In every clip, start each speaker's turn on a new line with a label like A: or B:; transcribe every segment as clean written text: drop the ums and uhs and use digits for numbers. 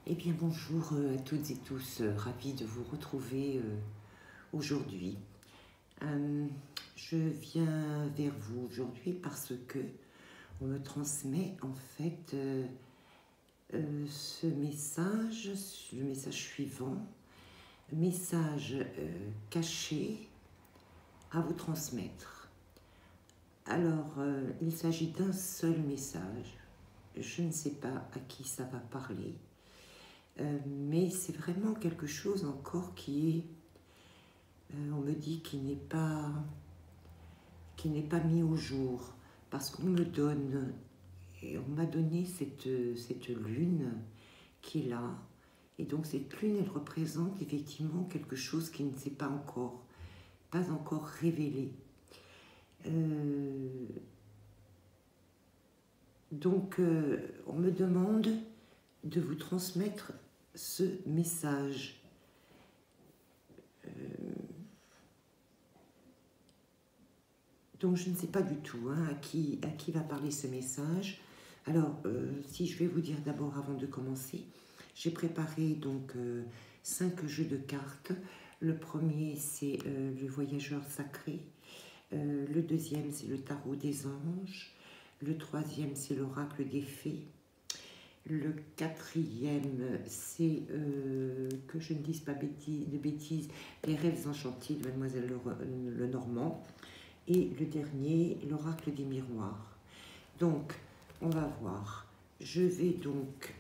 A: Eh bien bonjour à toutes et tous, ravi de vous retrouver aujourd'hui. Je viens vers vous aujourd'hui parce que on me transmet en fait ce message, le message suivant, message caché à vous transmettre. Alors il s'agit d'un seul message, je ne sais pas à qui ça va parler. Mais c'est vraiment quelque chose encore qui est, on me dit, qui n'est pas mis au jour, parce qu'on me donne, et on m'a donné cette lune qui est là, et donc cette lune, elle représente effectivement quelque chose qui ne s'est pas encore révélé. Donc, on me demande de vous transmettre ce message. Donc je ne sais pas du tout à qui va parler ce message. Alors, si je vais vous dire d'abord avant de commencer, j'ai préparé donc 5 jeux de cartes. Le premier, c'est le voyageur sacré. Le deuxième, c'est le tarot des anges. Le troisième, c'est l'oracle des fées. Le quatrième, c'est, que je ne dise pas de bêtises, les rêves enchantés de Mademoiselle Lenormand. Et le dernier, l'oracle des miroirs. Donc, on va voir. Je vais donc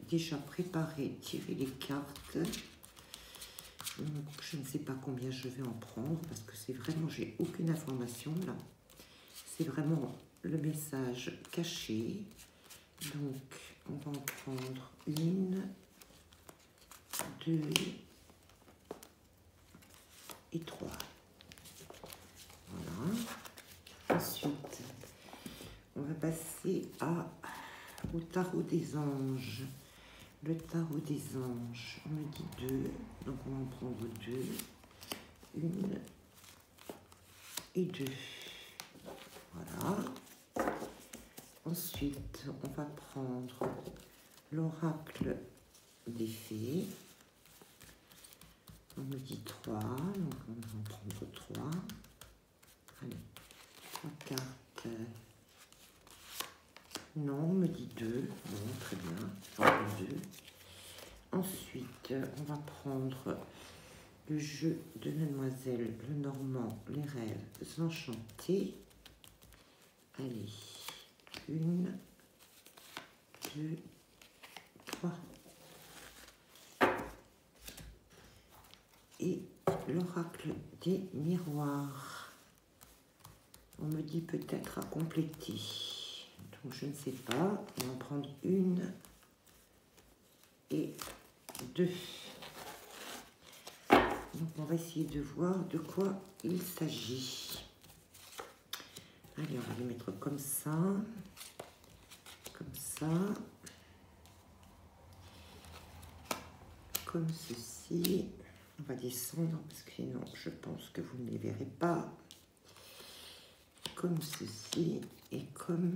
A: déjà préparer, tirer les cartes. Donc, je ne sais pas combien je vais en prendre parce que c'est vraiment, j'ai aucune information là. C'est vraiment le message caché. Donc, on va en prendre 1, 2 et 3. Voilà. Ensuite, on va passer au tarot des anges. Le tarot des anges, on me dit 2, donc on va en prendre 2. 1 et 2. Voilà. Ensuite, on va prendre l'oracle des fées. On me dit 3, donc on va en prendre 3. Allez, 3 cartes. Non, on me dit 2. Bon, très bien, j'en prends 2. Ensuite, on va prendre le jeu de Mademoiselle Lenormand, les rêves enchantés. Allez, 1, 2, 3. Et l'oracle des miroirs. On me dit peut-être à compléter. Donc je ne sais pas. On va en prendre 1 et 2. Donc on va essayer de voir de quoi il s'agit. Allez, on va les mettre comme ça. Comme ça. Comme ceci. On va descendre parce que sinon je pense que vous ne les verrez pas. Comme ceci et comme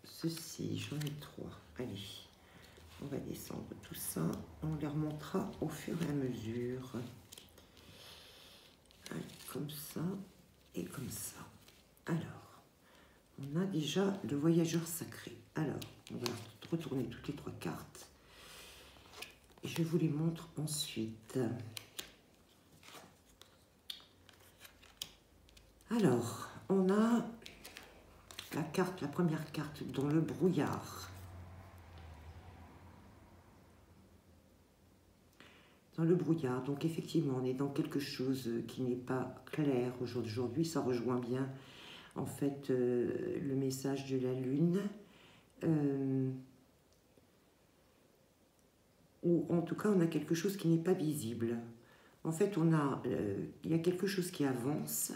A: ceci. J'en ai 3. Allez, on va descendre tout ça. On les remontera au fur et à mesure. Allez, comme ça et comme ça. Alors, on a déjà le voyageur sacré. Alors, on va retourner toutes les 3 cartes. Et je vous les montre ensuite. Alors, on a la première carte dans le brouillard. Dans le brouillard, donc effectivement, on est dans quelque chose qui n'est pas clair aujourd'hui. Ça rejoint bien, en fait, le message de la lune. Ou en tout cas, on a quelque chose qui n'est pas visible. En fait, il y a quelque chose qui avance,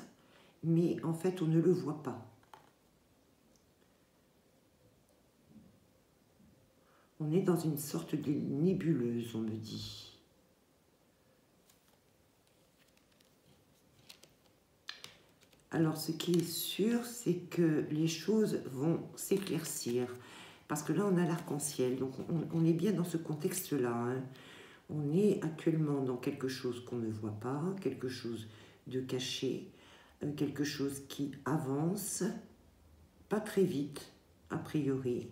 A: mais en fait, on ne le voit pas. On est dans une sorte de nébuleuse, on me dit. Alors, ce qui est sûr, c'est que les choses vont s'éclaircir. Parce que là, on a l'arc-en-ciel, donc on est bien dans ce contexte-là. Hein. On est actuellement dans quelque chose qu'on ne voit pas, quelque chose de caché, quelque chose qui avance, pas très vite, a priori,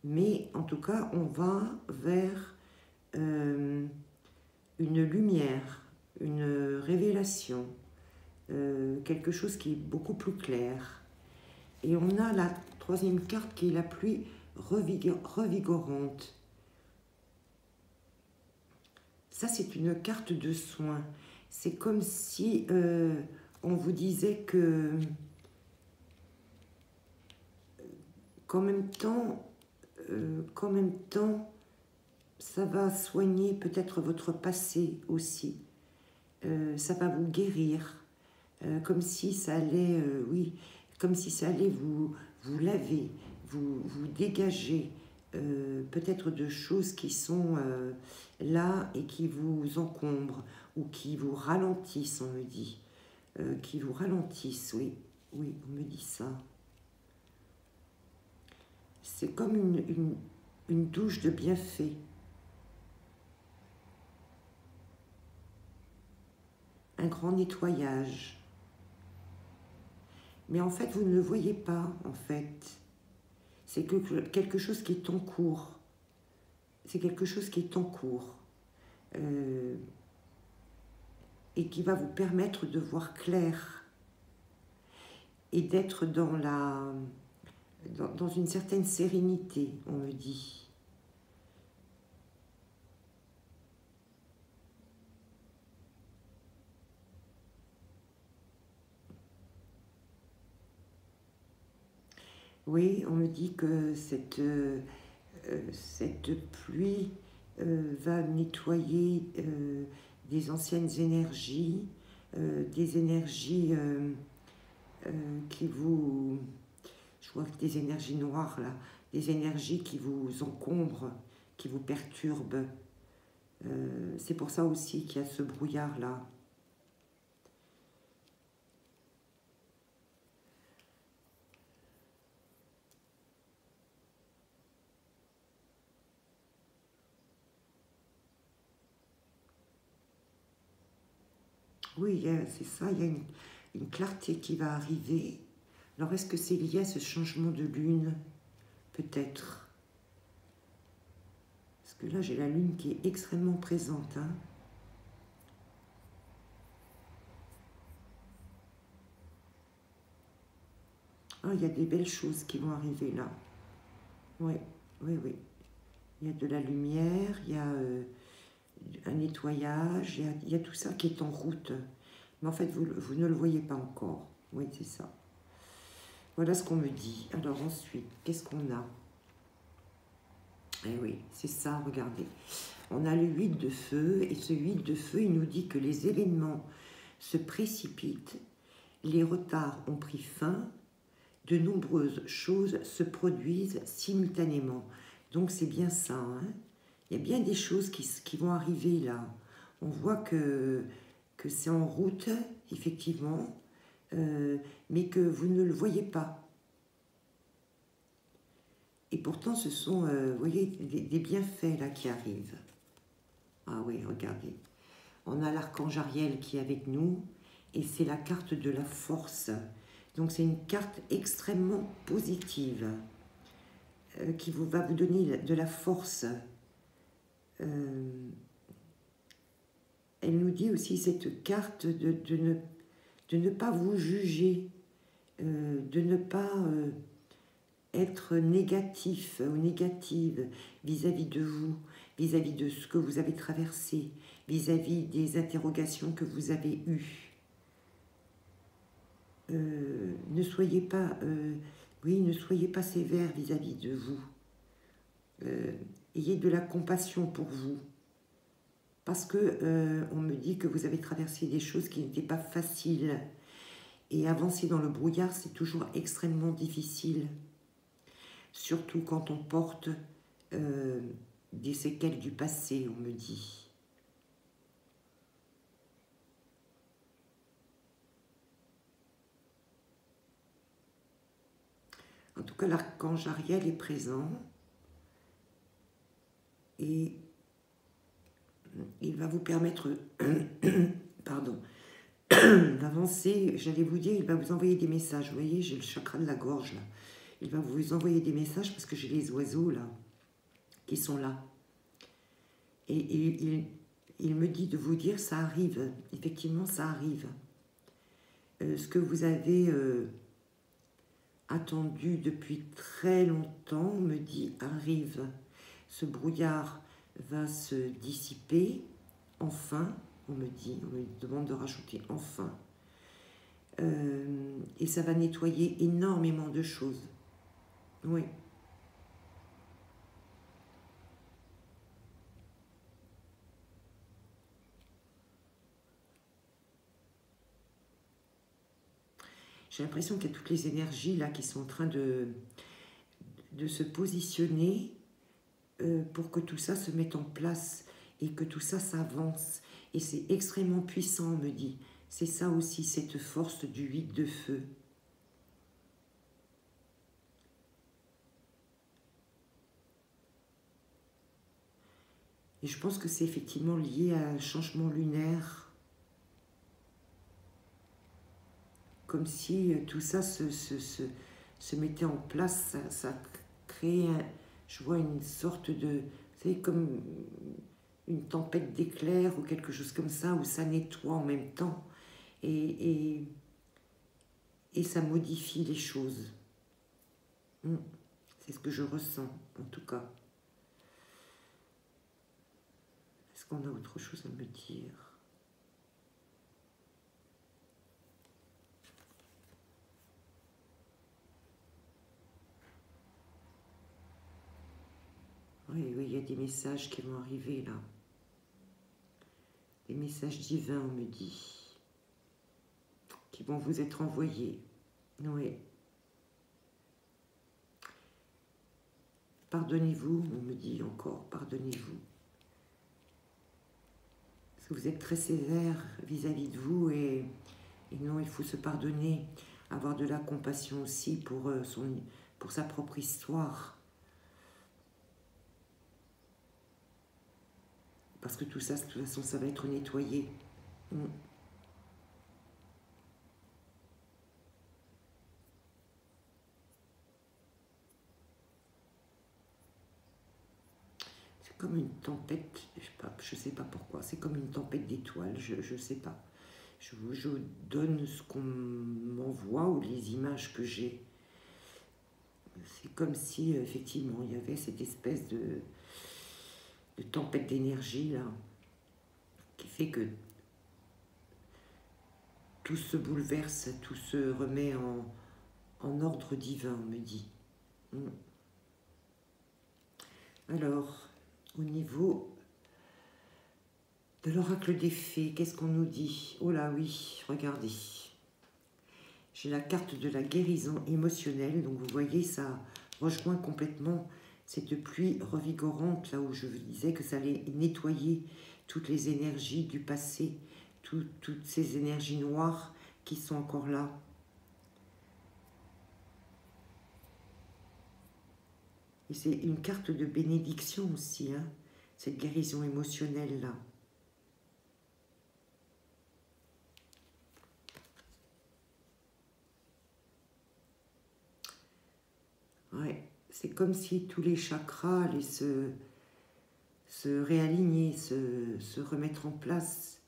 A: mais en tout cas, on va vers une lumière, une révélation, quelque chose qui est beaucoup plus clair. Et on a la troisième carte qui est la plus revigorante. Ça, c'est une carte de soin. C'est comme si on vous disait que qu'en même temps, ça va soigner peut-être votre passé aussi. Ça va vous guérir, comme si ça allait, oui, comme si ça allait vous laver, vous dégager peut-être de choses qui sont là et qui vous encombrent ou qui vous ralentissent, on me dit. Qui vous ralentissent, oui, oui, on me dit ça. C'est comme une douche de bienfait. Un grand nettoyage. Mais en fait, vous ne le voyez pas, en fait. C'est quelque chose qui est en cours. C'est quelque chose qui est en cours. Et qui va vous permettre de voir clair. Et d'être dans une certaine sérénité, on me dit. Oui, on me dit que cette pluie va nettoyer des anciennes énergies, des énergies qui vous... Je vois des énergies noires là, des énergies qui vous encombrent, qui vous perturbent. C'est pour ça aussi qu'il y a ce brouillard là. Oui, c'est ça, il y a une clarté qui va arriver. Alors, est-ce que c'est lié à ce changement de lune? Peut-être. Parce que là, j'ai la lune qui est extrêmement présente. Hein. Ah, il y a des belles choses qui vont arriver là. Oui, oui, oui. Il y a de la lumière, il y a un nettoyage, il y a tout ça qui est en route. Mais en fait, vous ne le voyez pas encore. Oui, c'est ça. Voilà ce qu'on me dit. Alors ensuite, qu'est-ce qu'on a? Eh oui, c'est ça, regardez. On a le 8 de feu, et ce 8 de feu, il nous dit que les événements se précipitent, les retards ont pris fin, de nombreuses choses se produisent simultanément. Donc c'est bien ça, hein. Il y a bien des choses qui vont arriver là. On voit que c'est en route, effectivement, mais que vous ne le voyez pas. Et pourtant, ce sont, vous voyez, des bienfaits là qui arrivent. Ah oui, regardez. On a l'archange Ariel qui est avec nous, et c'est la carte de la force. Donc c'est une carte extrêmement positive, qui va vous donner de la force. Elle nous dit aussi, cette carte, de ne pas vous juger, de ne pas être négatif ou négative vis-à-vis de vous, vis-à-vis de ce que vous avez traversé, vis-à-vis des interrogations que vous avez eues. Ne soyez pas, oui, ne soyez pas sévère vis-à-vis de vous. Ayez de la compassion pour vous. Parce que on me dit que vous avez traversé des choses qui n'étaient pas faciles. Et avancer dans le brouillard, c'est toujours extrêmement difficile. Surtout quand on porte des séquelles du passé, on me dit. En tout cas, l'archange Ariel est présent. et il va vous permettre pardon, d'avancer. J'allais vous dire, il va vous envoyer des messages. Vous voyez, j'ai le chakra de la gorge là. Il va vous envoyer des messages parce que j'ai les oiseaux là qui sont là. Et il me dit de vous dire, ça arrive. Effectivement, ça arrive. Ce que vous avez attendu depuis très longtemps, me dit, arrive. Ce brouillard va se dissiper, enfin, on me demande de rajouter enfin. Et ça va nettoyer énormément de choses. Oui. J'ai l'impression qu'il y a toutes les énergies là qui sont en train de se positionner pour que tout ça se mette en place et que tout ça s'avance. Et c'est extrêmement puissant, on me dit. C'est ça aussi, cette force du 8 de feu. Et je pense que c'est effectivement lié à un changement lunaire. Comme si tout ça se mettait en place, ça crée, je vois une sorte de, vous savez, comme une tempête d'éclairs ou quelque chose comme ça, où ça nettoie en même temps et ça modifie les choses. C'est ce que je ressens, en tout cas. Est-ce qu'on a autre chose à me dire ? Oui, il y a des messages qui vont arriver là. Des messages divins, on me dit, qui vont vous être envoyés. Oui. Pardonnez-vous, on me dit encore, pardonnez-vous. Parce que vous êtes très sévère vis-à-vis de vous et non, il faut se pardonner, avoir de la compassion aussi pour sa propre histoire. Parce que tout ça, de toute façon, ça va être nettoyé. C'est comme une tempête, je sais pas pourquoi, c'est comme une tempête d'étoiles, je sais pas. Je vous donne ce qu'on m'envoie ou les images que j'ai. C'est comme si, effectivement, il y avait cette espèce de tempête d'énergie, là, qui fait que tout se bouleverse, tout se remet en ordre divin, on me dit. Alors, au niveau de l'oracle des fées, qu'est-ce qu'on nous dit? Oh là oui, regardez. J'ai la carte de la guérison émotionnelle, donc vous voyez, ça rejoint complètement cette pluie revigorante, là où je vous disais que ça allait nettoyer toutes les énergies du passé, toutes ces énergies noires qui sont encore là. Et c'est une carte de bénédiction aussi, hein, cette guérison émotionnelle-là. Ouais, c'est comme si tous les chakras allaient se réaligner, se remettre en place,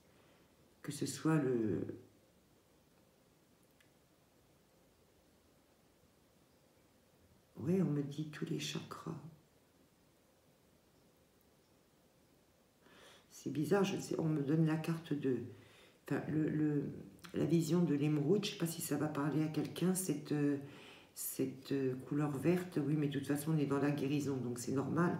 A: que ce soit le... Oui, on me dit tous les chakras. C'est bizarre, je sais, on me donne la carte de... Enfin, la vision de l'émeraude, je ne sais pas si ça va parler à quelqu'un, cette couleur verte. Oui, mais de toute façon, on est dans la guérison, donc c'est normal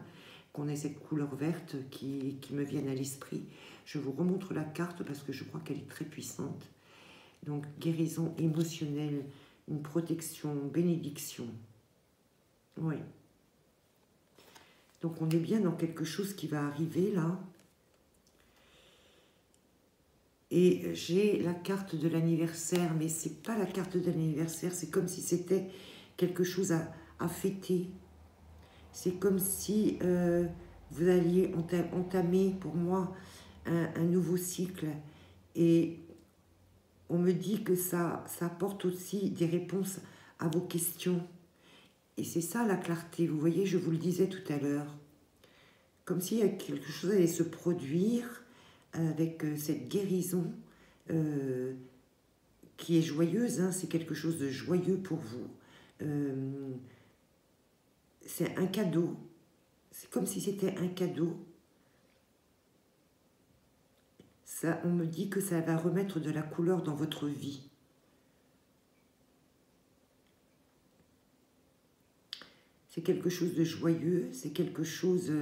A: qu'on ait cette couleur verte qui me vienne à l'esprit. Je vous remontre la carte parce que je crois qu'elle est très puissante. Donc, guérison émotionnelle, une protection, bénédiction. Oui. Donc, on est bien dans quelque chose qui va arriver, là. Et j'ai la carte de l'anniversaire, mais c'est pas la carte de l'anniversaire, c'est comme si c'était quelque chose à fêter. C'est comme si vous alliez entamer pour moi un nouveau cycle. Et on me dit que ça apporte aussi des réponses à vos questions. Et c'est ça la clarté, vous voyez, je vous le disais tout à l'heure. Comme si quelque chose allait se produire avec cette guérison qui est joyeuse, hein, c'est quelque chose de joyeux pour vous. C'est un cadeau, c'est comme si c'était un cadeau. Ça, on me dit que ça va remettre de la couleur dans votre vie. C'est quelque chose de joyeux, c'est quelque chose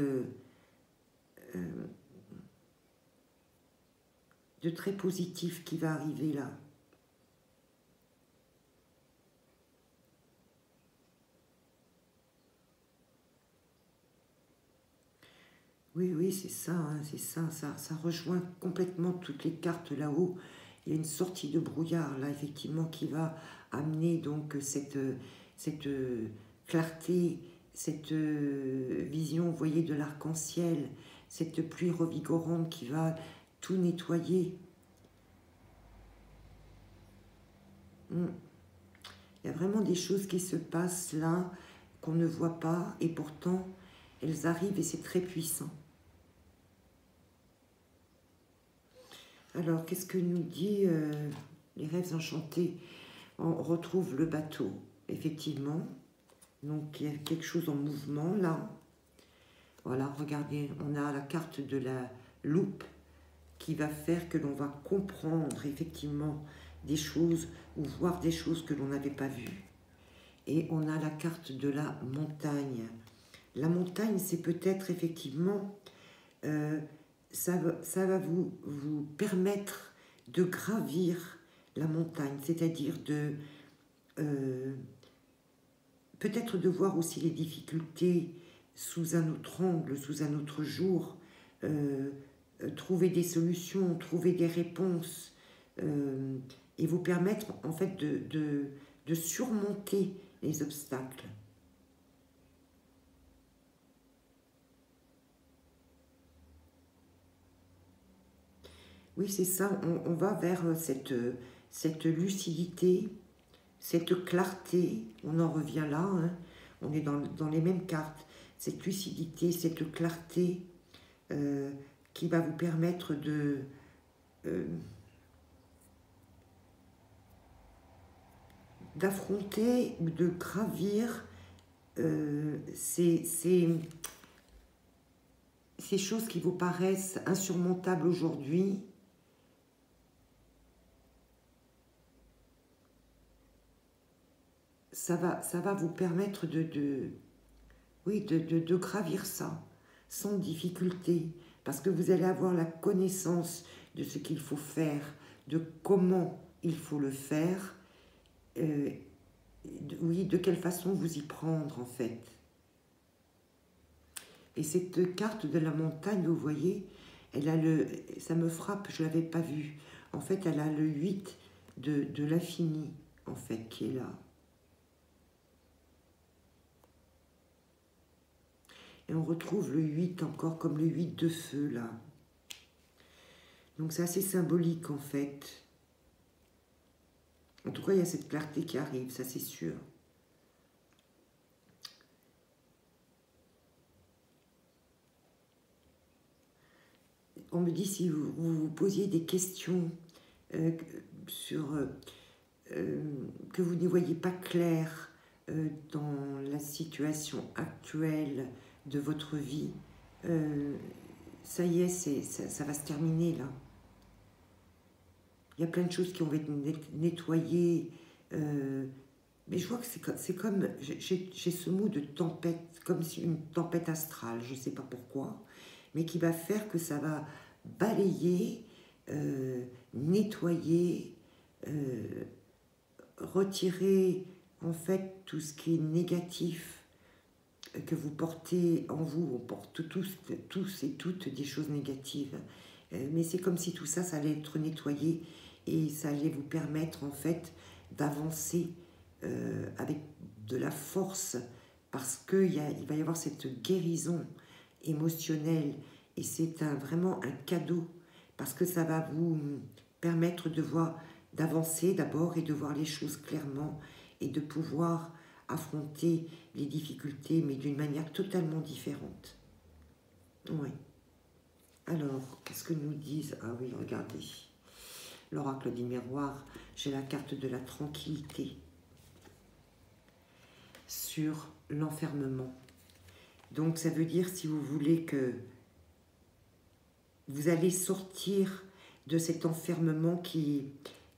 A: de très positif qui va arriver là. Oui, oui, c'est ça, hein, c'est ça, ça rejoint complètement toutes les cartes là-haut. Il y a une sortie de brouillard là, effectivement, qui va amener donc cette clarté, cette vision, vous voyez, de l'arc-en-ciel, cette pluie revigorante qui va tout nettoyer. Il y a vraiment des choses qui se passent là, qu'on ne voit pas, et pourtant, elles arrivent et c'est très puissant. Alors, qu'est-ce que nous dit les rêves enchantés? On retrouve le bateau, effectivement. Donc, il y a quelque chose en mouvement, là. Voilà, regardez, on a la carte de la loupe qui va faire que l'on va comprendre, effectivement, des choses ou voir des choses que l'on n'avait pas vues. Et on a la carte de la montagne. La montagne, c'est peut-être, effectivement... ça va vous permettre de gravir la montagne, c'est-à-dire de peut-être de voir aussi les difficultés sous un autre angle, sous un autre jour, trouver des solutions, trouver des réponses, et vous permettre en fait de surmonter les obstacles. Oui, c'est ça, on va vers cette lucidité, cette clarté, on en revient là, hein, on est dans les mêmes cartes, cette lucidité, cette clarté qui va vous permettre d'affronter ou de gravir ces choses qui vous paraissent insurmontables aujourd'hui. Ça va vous permettre de gravir ça sans difficulté, parce que vous allez avoir la connaissance de ce qu'il faut faire, de comment il faut le faire, de quelle façon vous y prendre en fait. Et cette carte de la montagne, vous voyez, elle a ça me frappe, je ne l'avais pas vue. En fait, elle a le 8 de l'infini, en fait, qui est là. Et on retrouve le 8 encore comme le 8 de feu, là. Donc c'est assez symbolique, en fait. En tout cas, il y a cette clarté qui arrive, ça c'est sûr. On me dit si vous vous posiez des questions sur que vous n'y voyez pas clair dans la situation actuelle de votre vie, ça y est, ça va se terminer là. Il y a plein de choses qui ont été nettoyées, mais je vois que c'est comme, j'ai ce mot de tempête, comme une tempête astrale, je ne sais pas pourquoi, mais qui va faire que ça va balayer, nettoyer, retirer en fait tout ce qui est négatif que vous portez en vous. On porte tous et toutes des choses négatives, mais c'est comme si tout ça, ça allait être nettoyé et ça allait vous permettre en fait d'avancer avec de la force, parce qu'il va y avoir cette guérison émotionnel, et c'est vraiment un cadeau, parce que ça va vous permettre de voir, d'avancer d'abord et de voir les choses clairement, et de pouvoir affronter les difficultés, mais d'une manière totalement différente. Oui. Alors, qu'est-ce que nous disent? Ah oui, regardez. L'oracle des miroirs, j'ai la carte de la tranquillité sur l'enfermement. Donc, ça veut dire, si vous voulez, que vous allez sortir de cet enfermement qui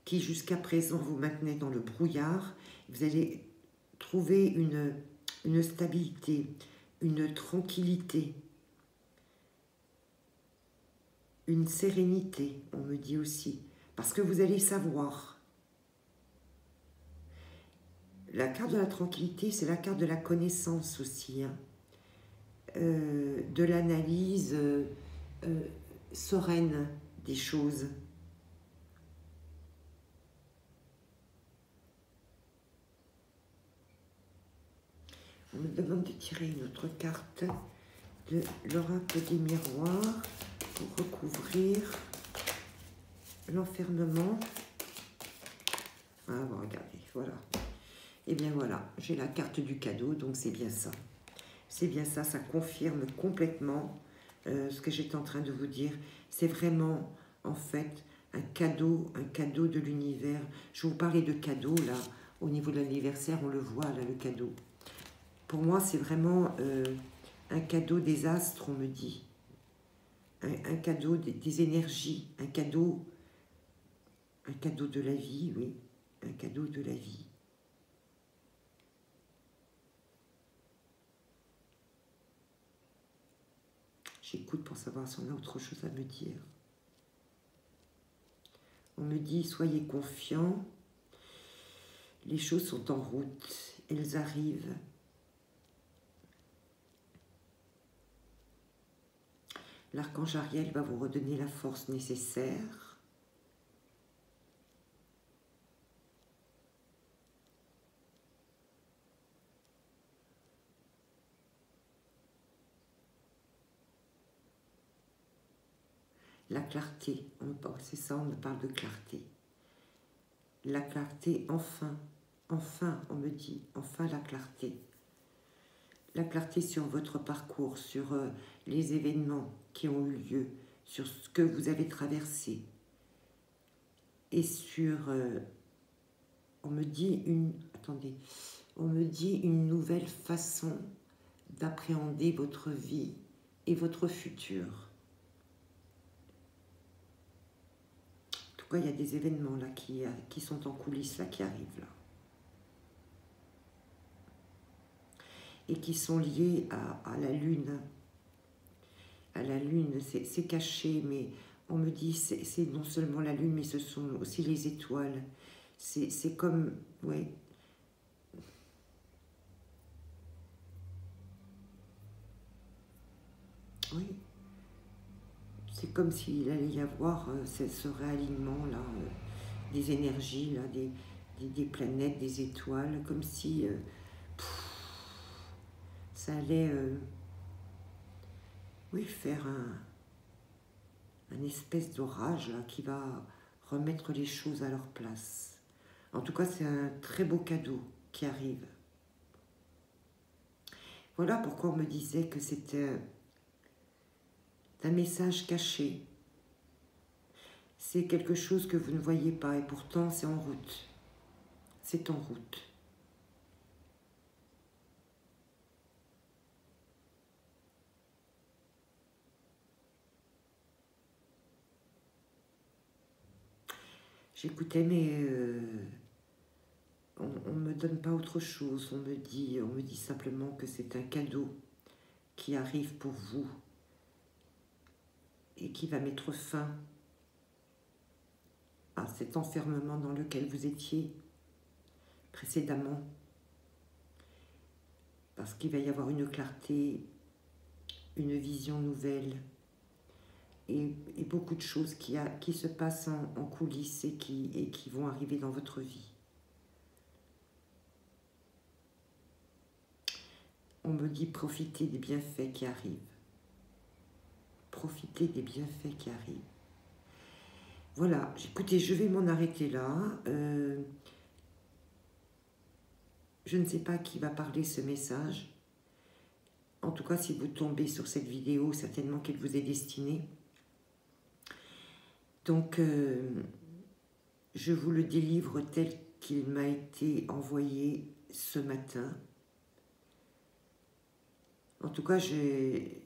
A: jusqu'à présent vous maintenait dans le brouillard. Vous allez trouver une stabilité, une tranquillité, une sérénité, on me dit aussi, parce que vous allez savoir. La carte de la tranquillité, c'est la carte de la connaissance aussi, hein. De l'analyse sereine des choses. On me demande de tirer une autre carte de l'oracle des miroirs pour recouvrir l'enfermement. Ah, bon, regardez, voilà. Et bien voilà, j'ai la carte du cadeau, donc c'est bien ça. C'est bien ça, ça confirme complètement ce que j'étais en train de vous dire. C'est vraiment, en fait, un cadeau de l'univers. Je vous parlais de cadeau, là, au niveau de l'anniversaire, on le voit, là, le cadeau. Pour moi, c'est vraiment un cadeau des astres, on me dit. Un cadeau des énergies, un cadeau de la vie, oui, un cadeau de la vie. J'écoute pour savoir si on a autre chose à me dire. On me dit, soyez confiants, les choses sont en route, elles arrivent. L'archange Ariel va vous redonner la force nécessaire. La clarté, c'est ça, on me parle de clarté. La clarté, enfin, on me dit, enfin la clarté. La clarté sur votre parcours, sur les événements qui ont eu lieu, sur ce que vous avez traversé. Et sur, on me dit une nouvelle façon d'appréhender votre vie et votre futur. En tout cas, il y a des événements là qui sont en coulisses, là, qui arrivent là. Et qui sont liés à la Lune. À la Lune, c'est caché, mais on me dit c'est non seulement la Lune, mais ce sont aussi les étoiles. C'est comme, ouais. Oui. C'est comme s'il allait y avoir ce réalignement là, des énergies, là, des planètes, des étoiles, comme si ça allait oui, faire un espèce d'orage là qui va remettre les choses à leur place. En tout cas, c'est un très beau cadeau qui arrive. Voilà pourquoi on me disait que c'était un message caché. C'est quelque chose que vous ne voyez pas et pourtant c'est en route. C'est en route. J'écoutais, mais on ne me donne pas autre chose. On me dit simplement que c'est un cadeau qui arrive pour vous et qui va mettre fin à cet enfermement dans lequel vous étiez précédemment. Parce qu'il va y avoir une clarté, une vision nouvelle et beaucoup de choses qui se passent en coulisses et qui vont arriver dans votre vie. On me dit profitez des bienfaits qui arrivent. profiter des bienfaits qui arrivent. Voilà, écoutez, je vais m'en arrêter là. Je ne sais pas qui va parler ce message. En tout cas, si vous tombez sur cette vidéo, certainement qu'elle vous est destinée. Donc, je vous le délivre tel qu'il m'a été envoyé ce matin. En tout cas, j'ai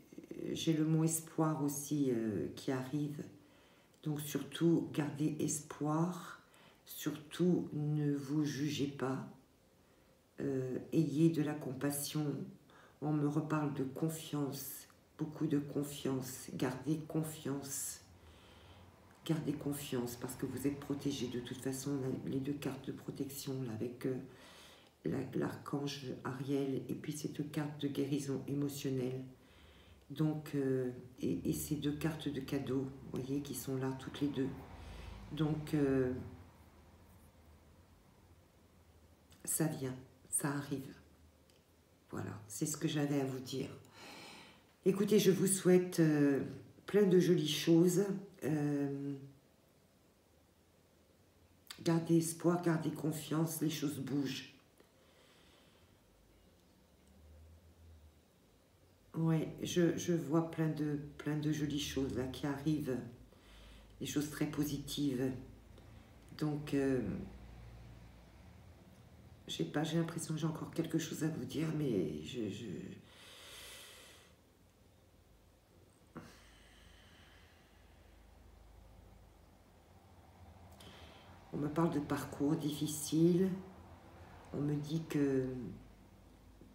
A: le mot espoir aussi qui arrive. Donc surtout, gardez espoir. Surtout, ne vous jugez pas. Ayez de la compassion. On me reparle de confiance. Beaucoup de confiance. Gardez confiance. Gardez confiance parce que vous êtes protégés. De toute façon, on a les 2 cartes de protection là, avec l'archange Ariel et puis cette carte de guérison émotionnelle. Donc, et ces 2 cartes de cadeau, vous voyez, qui sont là toutes les 2. Donc, ça vient, ça arrive. Voilà, c'est ce que j'avais à vous dire. Écoutez, je vous souhaite plein de jolies choses. Gardez espoir, gardez confiance, les choses bougent. Ouais, je vois plein de jolies choses là qui arrivent, des choses très positives. Donc, j'ai l'impression que j'ai encore quelque chose à vous dire, mais on me parle de parcours difficile. On me dit que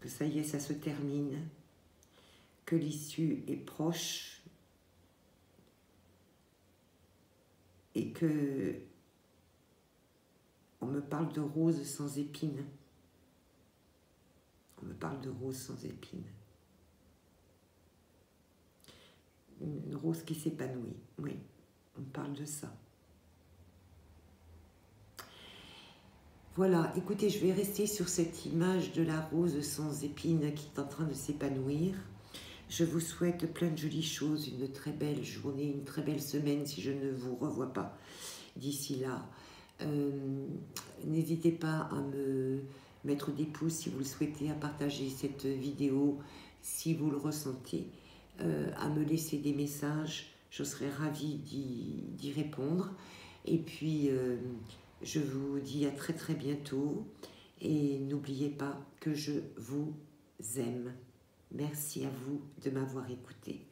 A: ça y est, ça se termine, que l'issue est proche et que on me parle de roses sans épines. On me parle de roses sans épines. Une rose qui s'épanouit, oui, on me parle de ça. Voilà, écoutez, je vais rester sur cette image de la rose sans épines qui est en train de s'épanouir. Je vous souhaite plein de jolies choses, une très belle journée, une très belle semaine si je ne vous revois pas d'ici là. N'hésitez pas à me mettre des pouces si vous le souhaitez, à partager cette vidéo si vous le ressentez, à me laisser des messages, je serai ravie d'y répondre. Et puis, je vous dis à très très bientôt et n'oubliez pas que je vous aime. Merci à vous de m'avoir écouté.